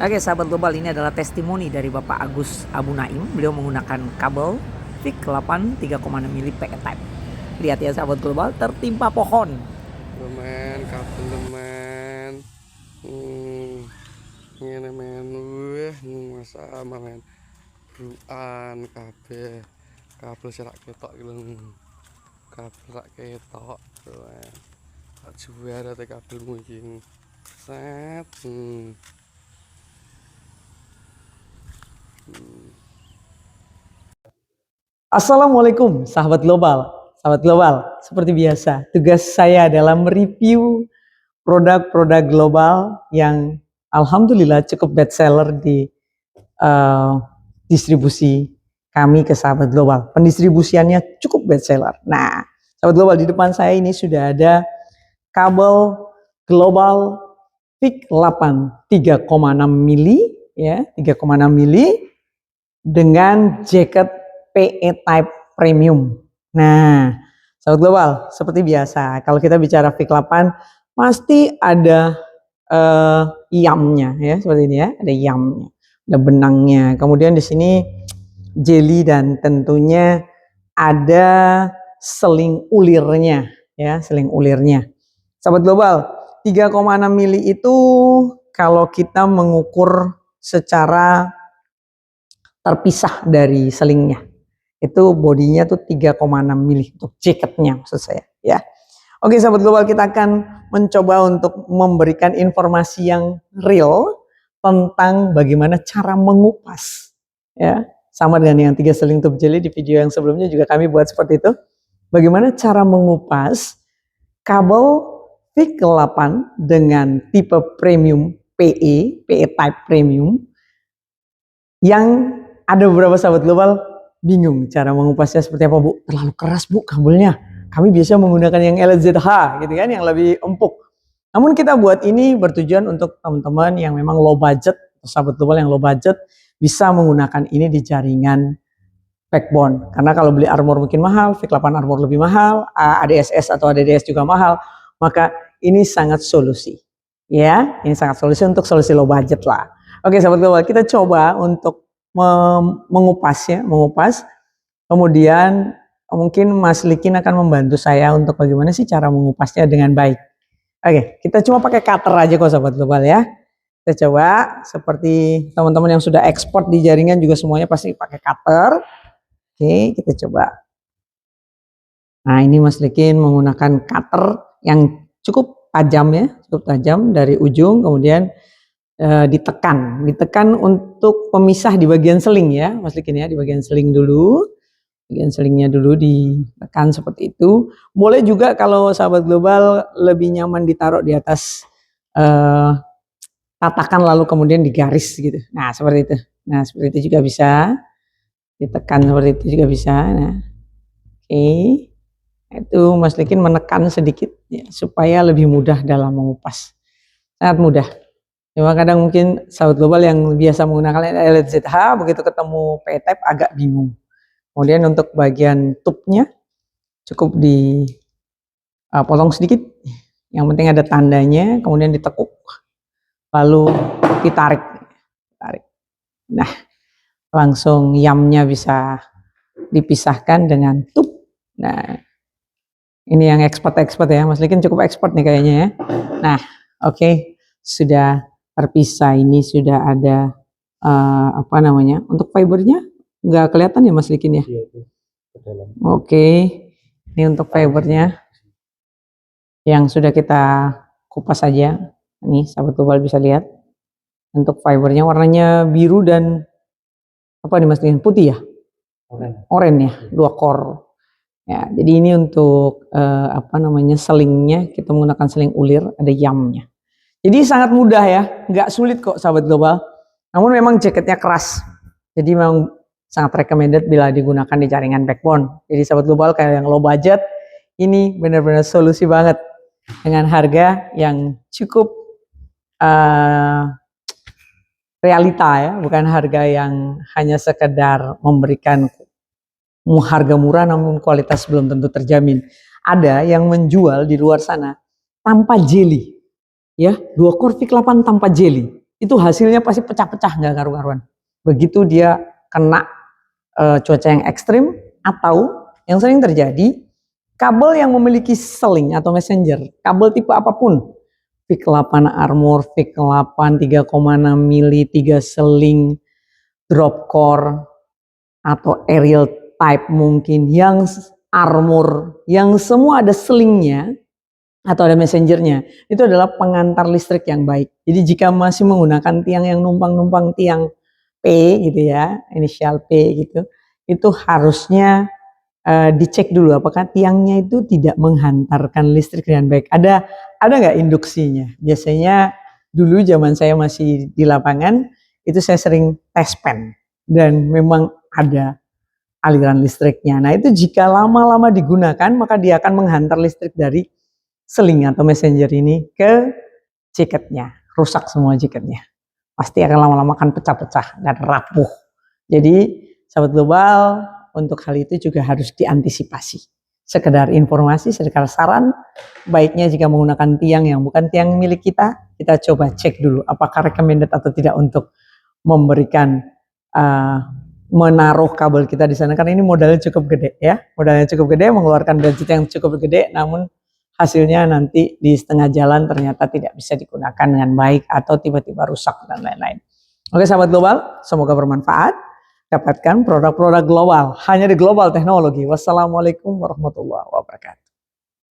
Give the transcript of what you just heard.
Oke, sahabat global, ini adalah testimoni dari Bapak Agus Abu Naim. Beliau menggunakan kabel VIC 8 3,6 mili PE type. Lihat ya sahabat global, tertimpa pohon. Men, kabel men. Ngene men. Masa men. Bruan kabel. Kabel serak ketok gitu. Kabel rak ketok. Men. Tak juara te kabelmu iki. Set. Assalamualaikum sahabat global. Sahabat global, seperti biasa, tugas saya adalah mereview produk-produk global yang alhamdulillah cukup bestseller di distribusi kami ke sahabat global. Pendistribusiannya cukup bestseller. Nah, sahabat global, di depan saya ini sudah ada kabel global VIC 8 3,6 mili ya, 3,6 mili dengan jaket PE type premium. Nah, sahabat global, seperti biasa, kalau kita bicara VIC 8 pasti ada yamnya ya, seperti ini ya, ada yamnya, ada benangnya. Kemudian di sini jelly dan tentunya ada seling ulirnya ya, seling ulirnya. Sahabat global, 3,6 mili itu kalau kita mengukur secara terpisah dari selingnya, itu bodinya tuh 3,6 mili untuk jaketnya maksud saya ya. Oke sahabat global, kita akan mencoba untuk memberikan informasi yang real tentang bagaimana cara mengupas ya, sama dengan yang 3 seling tube jelly di video yang sebelumnya juga kami buat seperti itu. Bagaimana cara mengupas kabel VIC 8 dengan tipe premium PE type premium, yang ada beberapa sahabat global bingung cara mengupasnya seperti apa, Bu. Terlalu keras, Bu, kabelnya. Kami biasa menggunakan yang LZH gitu kan, yang lebih empuk. Namun kita buat ini bertujuan untuk teman-teman yang memang low budget, sahabat global yang low budget bisa menggunakan ini di jaringan backbone. Karena kalau beli armor mungkin mahal, VIC 8 armor lebih mahal, ADSS atau ADDS juga mahal, maka ini sangat solusi. Ya, ini sangat solusi untuk solusi low budget lah. Oke sahabat global, kita coba untuk mengupas ya, mengupas. Kemudian mungkin Mas Likin akan membantu saya untuk bagaimana sih cara mengupasnya dengan baik. Oke, kita cuma pakai cutter aja kok sahabat global ya. Kita coba seperti teman-teman yang sudah ekspor di jaringan juga semuanya pasti pakai cutter. Oke, kita coba. Nah, ini Mas Likin menggunakan cutter yang cukup tajam ya, cukup tajam dari ujung, kemudian ditekan untuk pemisah di bagian seling ya, Mas Likin ya, di bagian seling dulu, bagian selingnya dulu ditekan seperti itu. Boleh juga kalau sahabat global lebih nyaman ditaruh di atas tatakan lalu kemudian digaris gitu. Nah seperti itu. Nah seperti itu juga bisa, ditekan seperti itu juga bisa. Nah, oke, itu Mas Likin menekan sedikit ya, supaya lebih mudah dalam mengupas. Sangat mudah. Cuma kadang mungkin sahabat global yang biasa menggunakan LZH begitu ketemu PE type agak bingung. Kemudian untuk bagian tube-nya cukup dipotong sedikit. Yang penting ada tandanya, kemudian ditekuk. Lalu ditarik. Nah, langsung yamnya bisa dipisahkan dengan tube. Nah, ini yang expert ya, Mas Likin cukup expert nih kayaknya ya. Nah, oke, sudah terpisah. Ini sudah ada apa namanya, untuk fibernya nggak kelihatan ya Mas Likin ya. Oke, ini untuk fibernya yang sudah kita kupas saja. Ini sahabat global bisa lihat untuk fibernya warnanya biru dan apa nih Mas Likin, putih ya, oranye ya, 2 core ya. Jadi ini untuk apa namanya, selingnya kita menggunakan seling ulir, ada yamnya. Jadi sangat mudah ya, nggak sulit kok sahabat global. Namun memang jaketnya keras, jadi memang sangat recommended bila digunakan di jaringan backbone. Jadi sahabat global kayak yang low budget, ini benar-benar solusi banget dengan harga yang cukup realita ya, bukan harga yang hanya sekedar memberikan harga murah namun kualitas belum tentu terjamin. Ada yang menjual di luar sana tanpa jelly. Ya, 2 core VIC 8 tanpa jelly. itu hasilnya pasti pecah-pecah nggak karu-karuan. Begitu dia kena cuaca yang ekstrim, atau yang sering terjadi kabel yang memiliki seling atau messenger, kabel tipe apapun, VIC 8 armor, VIC 8 3,6 mili, 3 seling, drop core, atau aerial type mungkin, yang armor, yang semua ada selingnya atau ada messengernya, itu adalah pengantar listrik yang baik. Jadi jika masih menggunakan tiang yang numpang-numpang tiang P gitu ya, inisial P gitu, itu harusnya dicek dulu apakah tiangnya itu tidak menghantarkan listrik dengan baik. Ada nggak induksinya? Biasanya dulu zaman saya masih di lapangan, itu saya sering tes pen dan memang ada aliran listriknya. Nah itu jika lama-lama digunakan, maka dia akan menghantar listrik dari seling atau messenger ini ke jaketnya, rusak semua jaketnya. Pasti akan lama-lama akan pecah-pecah dan rapuh. Jadi sahabat global, untuk hal itu juga harus diantisipasi. Sekedar informasi, sekedar saran, baiknya jika menggunakan tiang yang bukan tiang milik kita coba cek dulu apakah recommended atau tidak untuk memberikan menaruh kabel kita di sana, karena ini modalnya cukup gede ya, modalnya cukup gede, mengeluarkan budget yang cukup gede, namun hasilnya nanti di setengah jalan ternyata tidak bisa digunakan dengan baik atau tiba-tiba rusak dan lain-lain. Oke sahabat global, semoga bermanfaat. Dapatkan produk-produk global hanya di Global Teknologi. Wassalamualaikum warahmatullahi wabarakatuh.